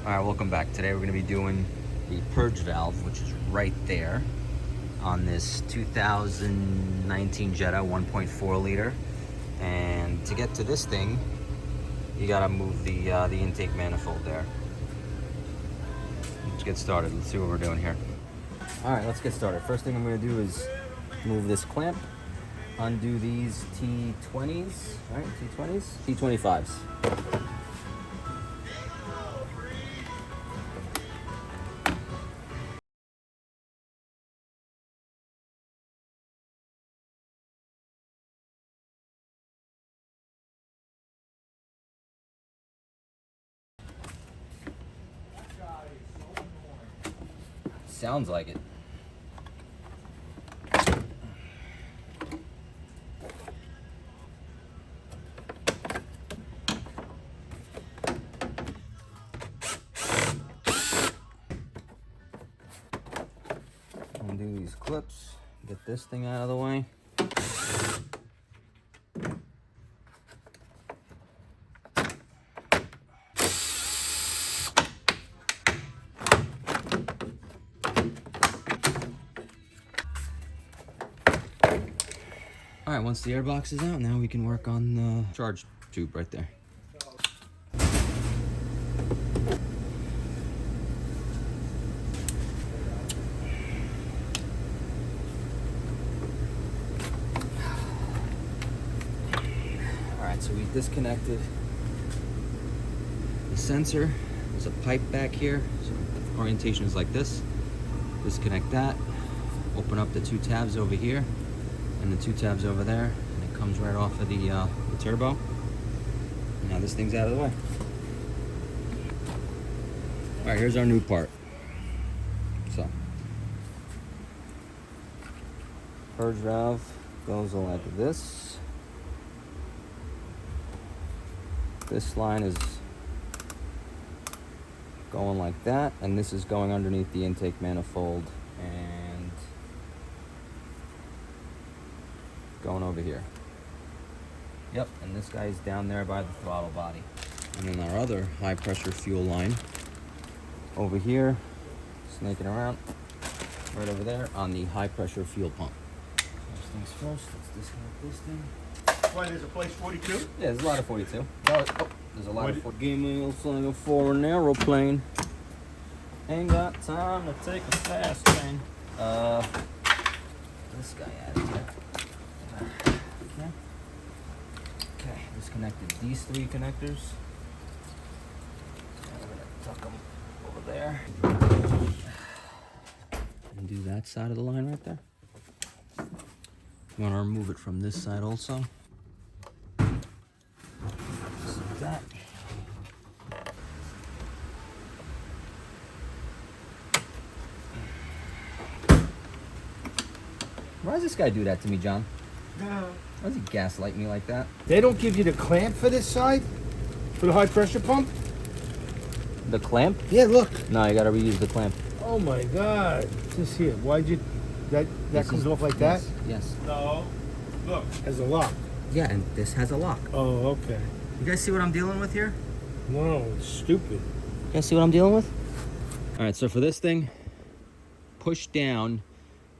Alright, welcome back. Today we're going to be doing the purge valve, which is right there on this 2019 Jetta 1.4 liter. And to get to this thing, you got to move the intake manifold there. Let's get started. Let's see what we're doing here. Alright, let's get started. First thing I'm going to do is move this clamp, undo these T20s, right? T20s? T25s. Sounds like it. Undo these clips, get this thing out of the way. All right, once the airbox is out, now we can work on the charge tube right there. All right, so we disconnected the sensor. There's a pipe back here, so the orientation is like this. Disconnect that, open up the two tabs over here and the two tabs over there, and it comes right off of the turbo. Now this thing's out of the way. All right, here's our new part. So, purge valve goes like this. This line is going like that, and this is going underneath the intake manifold and going over here. Yep, and this guy's down there by the throttle body. And then our other high pressure fuel line over here, snaking around, right over there on the high pressure fuel pump. First things first, let's disconnect this thing. Why, there's a place 42? Yeah, there's a lot of 42. Oh, there's a lot of 42. Give me a thing for an aeroplane. Ain't got time to take a fast train. This guy out of here. Okay, disconnected these three connectors. And we're gonna tuck them over there. And do that side of the line right there. You wanna remove it from this side also. Just like that. Why does this guy do that to me, John? Why does he gaslight me like that? They don't give you the clamp for this side? For the high pressure pump? The clamp? Yeah, look. No, you gotta reuse the clamp. Oh my God. This here. Why'd you... That comes off like yes, that? Yes. No. Look. Has a lock. Yeah, and this has a lock. Oh, okay. You guys see what I'm dealing with here? No, it's stupid. You guys see what I'm dealing with? All right, so for this thing, push down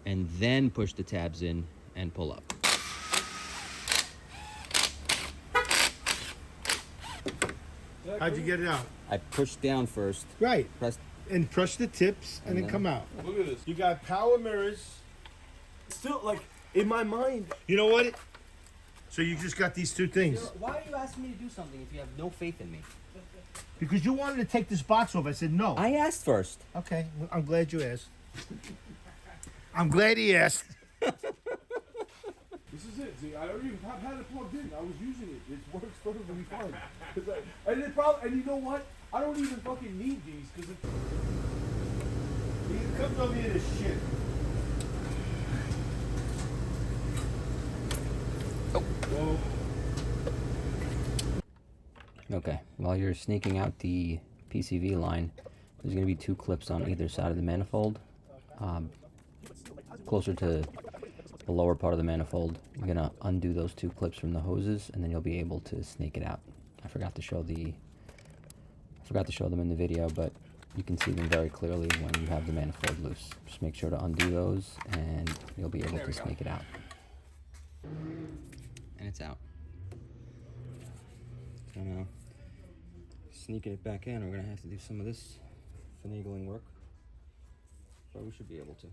and then push the tabs in and pull up. How'd you get it out? I pushed down first. Right. Pressed. And crush the tips and then come out. Look at this. You got power mirrors. Still, like, in my mind. You know what? So you just got these two things. Why are you asking me to do something if you have no faith in me? Because you wanted to take this box off. I said no. I asked first. Okay, well, I'm glad you asked. I'm glad he asked. This is it. See, I already had it plugged in. I was using it. It works perfectly fine. And you know what? I don't even fucking need these because it Comes over here to shit. Oh. Whoa. Okay, while you're sneaking out the PCV line, there's going to be two clips on either side of the manifold. Closer to the lower part of the manifold, you're going to undo those two clips from the hoses, and then you'll be able to snake it out. I forgot to show the Forgot to show them in the video, but you can see them very clearly when you have the manifold loose. Just make sure to undo those and you'll be able to snake it out. And it's out. So now, sneaking it back in, we're gonna have to do some of this finagling work, but we should be able to.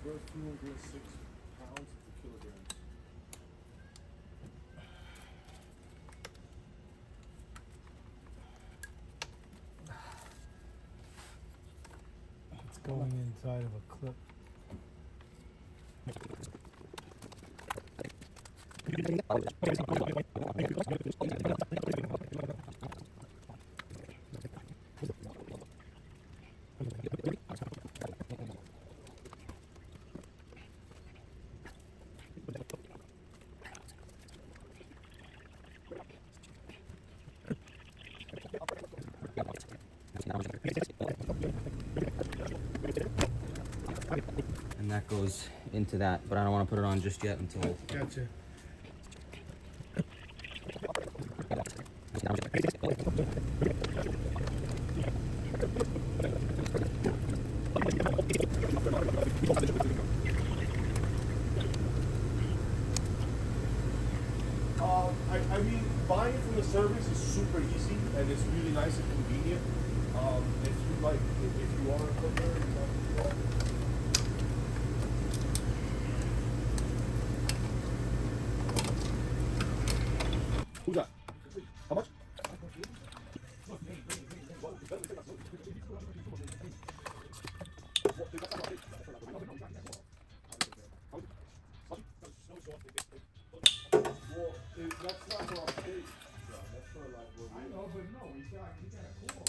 Worth 206 pounds per kilogram. It's going inside of a clip. And that goes into that, but I don't want to put it on just yet until... Gotcha. I mean, buying it from the service is super easy and it's really nice and convenient. If you like, if you are a cooker, you know, who's that? How much? Well, that's not for our state. That's for like where we... I know, but no, he got a call.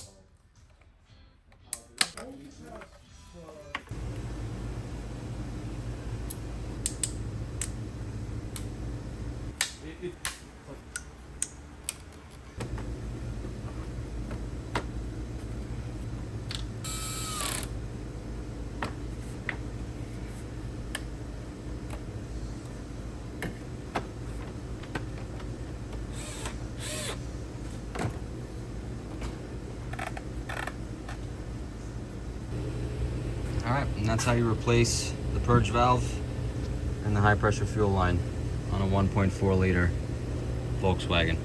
Alright, and that's how you replace the purge valve and the high pressure fuel line on a 1.4 liter Volkswagen.